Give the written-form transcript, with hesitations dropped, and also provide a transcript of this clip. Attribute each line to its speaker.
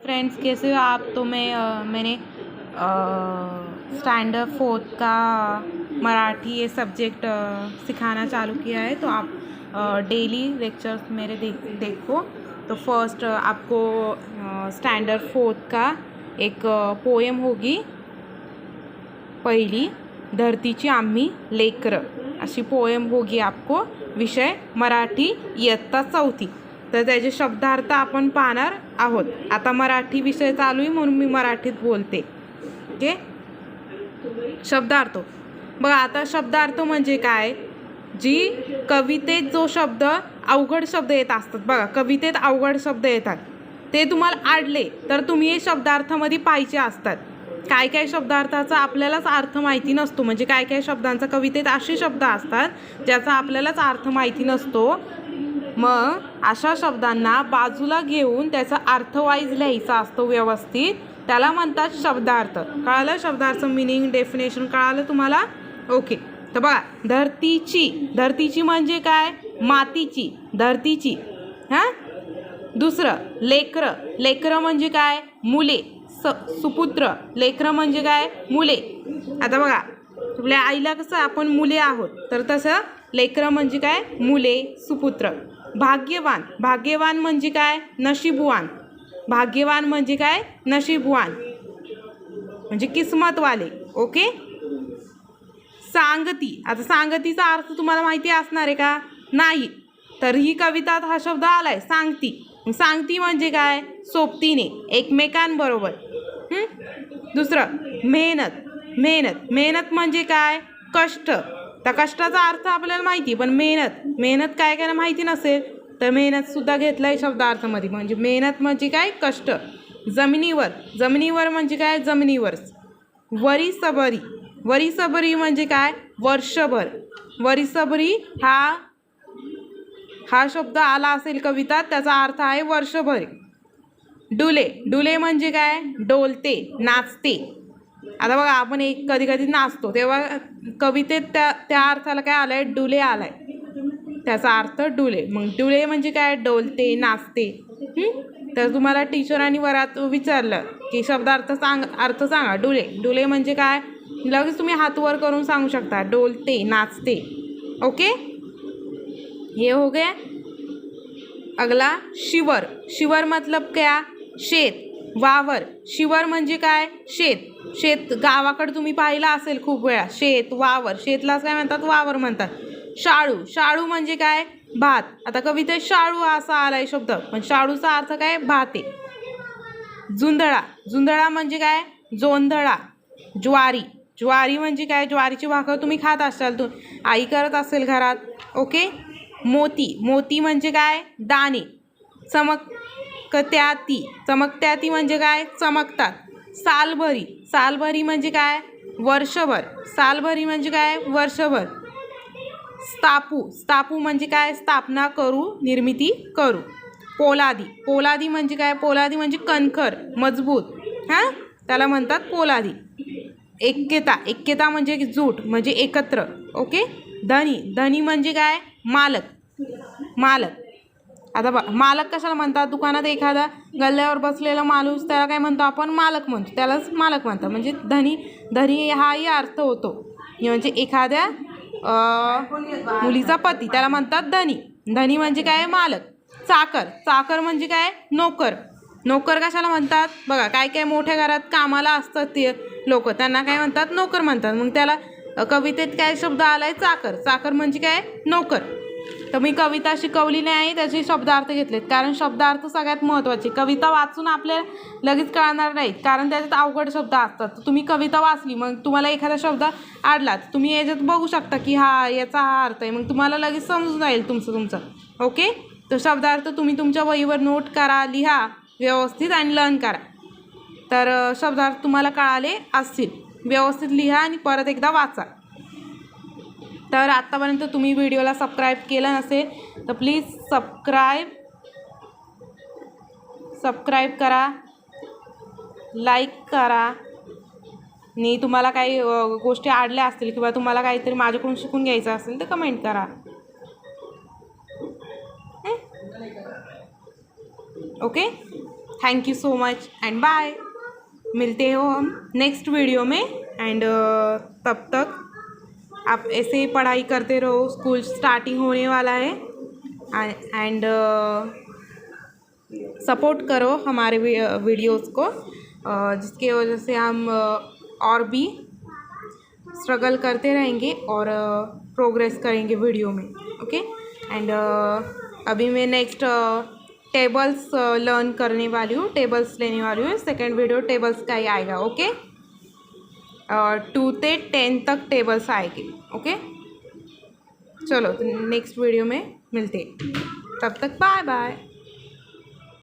Speaker 1: Friends, कैसे हो आप। तो मैंने स्टैंडर्ड फोर्थ का मराठी ये सब्जेक्ट सिखाना चालू किया है। तो आप डेली लेक्चर्स मेरे देखो। तो फर्स्ट आपको स्टँडर्ड फोर्थ का एक पोएम होगी पहिली, धरतीची आम्ही लेकरं अशी पोएम होगी आपको। विषय मराठी इयत्ता चौथी। तर त्याचे शब्दार्थ आपण पाहणार आहोत। आता मराठी विषय चालू आहे म्हणून मी मराठीत बोलते। ओके, शब्दार्थ बघा। आता शब्दार्थ म्हणजे काय, जी कवितेत जो शब्द अवघड शब्द येत असतात बघा, कवितेत अवघड शब्द येतात ते तुम्हाला आडले तर तुम्ही हे शब्दार्थामध्ये पाहिजे असतात। काय काय शब्दार्थाचा आपल्यालाच अर्थ माहिती नसतो, म्हणजे काय काय शब्दांचा कवितेत असे शब्द असतात ज्याचा आपल्यालाच अर्थ माहिती नसतो। मग अशा शब्दांना बाजूला घेऊन त्याचा अर्थ वाईज लिहायचा असतो व्यवस्थित, त्याला म्हणतात शब्दार्थ। कळालं शब्दार्थ मीनिंग, डेफिनेशन कळालं तुम्हाला? ओके, तर बघा, धरतीची म्हणजे काय, मातीची, धरतीची। हां, दुसरं लेकरं म्हणजे काय, मुले, सुपुत्र। लेकरं म्हणजे काय, मुले। आता बघा, आपल्या आईला कसं आपण मुले आहोत, तर तसं लेकरं म्हणजे काय, मुले, सुपुत्र। भाग्यवान म्हणजे काय, नशीबवान। भाग्यवान म्हणजे काय, नशीबवान म्हणजे किस्मतवाले। ओके, सांगती। आता सांगतीचा अर्थ तुम्हाला माहिती असणार आहे का? नाही, तर ही कवितात हा शब्द आलाय, सांगती। सांगती म्हणजे काय, सोबतीने, एकमेकांबरोबर। दुसरं मेहनत म्हणजे काय, कष्ट। त्या कष्टाचा अर्थ आपल्याला माहिती, पण मेहनत काय काय माहिती नसेल तर मेहनत सुद्धा घेतलाय शब्दार्थामध्ये। म्हणजे मेहनत म्हणजे काय, कष्ट। जमिनीवर म्हणजे काय, जमिनीवर। वरीसबरी म्हणजे काय, वर्षभर। वरीसबरी हा शब्द आला असेल कवितात, त्याचा अर्थ आहे वर्षभर। डुले म्हणजे काय, डोलते, नाचते। आता बघा, आपण कधी कधी नाचतो तेव्हा कवितेत त्या अर्थाला काय आलाय, डुले आलाय, त्याचा अर्थ डुले। मग डुले म्हणजे काय, डोलते, नाचते। तर तुम्हाला टीचरांनी वरात विचारलं की शब्दार्थ अर्थ सांगा, डुले म्हणजे काय, लगेच तुम्ही हात वर करून सांगू शकता, डोलते, नाचते। ओके, ये हो गया। अगला शिवर मतलब क्या, शेत, वावर। शिवर म्हणजे काय, शेत। गावाकडे तुम्ही पाहिला असेल खूप वेळा, शेत, वावर। शेतलाच काय म्हणतात, वावर म्हणतात। शाळू म्हणजे काय, भात। आता कवितेत शाळू असा आलाय शब्द, पण शाळूचा अर्थ काय, भात आहे। जुंधळा म्हणजे काय, जोंधळा। ज्वारी म्हणजे काय, ज्वारीची भाकर तुम्ही खात असाल, आई करत असेल घरात। ओके, मोती म्हणजे काय, दाणे। चमकत्याती म्हणजे काय, चमकतात। सालभरी म्हणजे काय, वर्षभर। सालभरी म्हणजे काय, वर्षभर। स्थापू म्हणजे काय, स्थापना करू, निर्मिती करू। पोलादी म्हणजे काय, पोलादी म्हणजे कणखर, मजबूत। हां, त्याला म्हणतात पोलादी। ऐक्यता म्हणजे जूट, म्हणजे एकत्र। ओके, धनी म्हणजे काय, मालक। आता मालक कशाला म्हणतात, दुकानात एखादा गल्ल्यावर बसलेला माणूस, त्याला काय म्हणतो आपण, मालक म्हणतो, त्यालाच मालक म्हणतात। म्हणजे धनी हाही अर्थ होतो, म्हणजे एखाद्या मुलीचा पती, त्याला म्हणतात धनी म्हणजे काय, मालक। चाकर म्हणजे काय, नोकर कशाला म्हणतात, बघा, काय काय मोठ्या घरात कामाला असतात ते लोक, त्यांना काय म्हणतात, नोकर म्हणतात। मग त्याला कवितेत काय शब्द आलाय, चाकर म्हणजे काय, नोकर। तर मी कविता शिकवली नाही, त्याचे शब्दार्थ घेतलेत, कारण शब्दार्थ सगळ्यात महत्त्वाचे। कविता वाचून आपल्याला लगेच कळणार नाहीत, कारण त्याच्यात अवघड शब्द असतात। तुम्ही कविता वाचली, मग तुम्हाला एखादा शब्द आडला, तुम्ही याच्यात बघू शकता की याचा हा अर्थ आहे, मग तुम्हाला लगेच समजून जाईल तुमचं। ओके, तर शब्दार्थ तुम्ही तुमच्या वहीवर नोट करा, लिहा व्यवस्थित आणि लर्न करा। तर शब्दार्थ तुम्हाला कळाले असतील, व्यवस्थित लिहा आणि परत एकदा वाचा। तर आत्तापर्यंत तुम्ही व्हिडिओला सबस्क्राईब केलं नसेल तर प्लीज सबस्क्राईब करा, लाईक करा, आणि तुम्हाला काही गोष्टी आडल्या असतील किंवा तुम्हाला काहीतरी माझ्याकडून शिकून घ्यायचं असेल तर कमेंट करा। Okay, thank you so much and bye. मिलते हो हम नेक्स्ट वीडियो में एंड तब तक आप ऐसे ही पढ़ाई करते रहो। स्कूल स्टार्टिंग होने वाला है एंड सपोर्ट करो हमारे वीडियोस को, जिसके वजह से हम और भी स्ट्रगल करते रहेंगे और प्रोग्रेस करेंगे वीडियो में। ओके एंड अभी मैं नेक्स्ट टेबल्स लर्न करने वाली हूँ, टेबल्स लेने वाली हूँ। सेकेंड वीडियो टेबल्स का ही आएगा। ओके 2 से 10 तक टेबल्स आएगी। ओके चलो नेक्स्ट वीडियो में मिलते हैं, तब तक बाय बाय।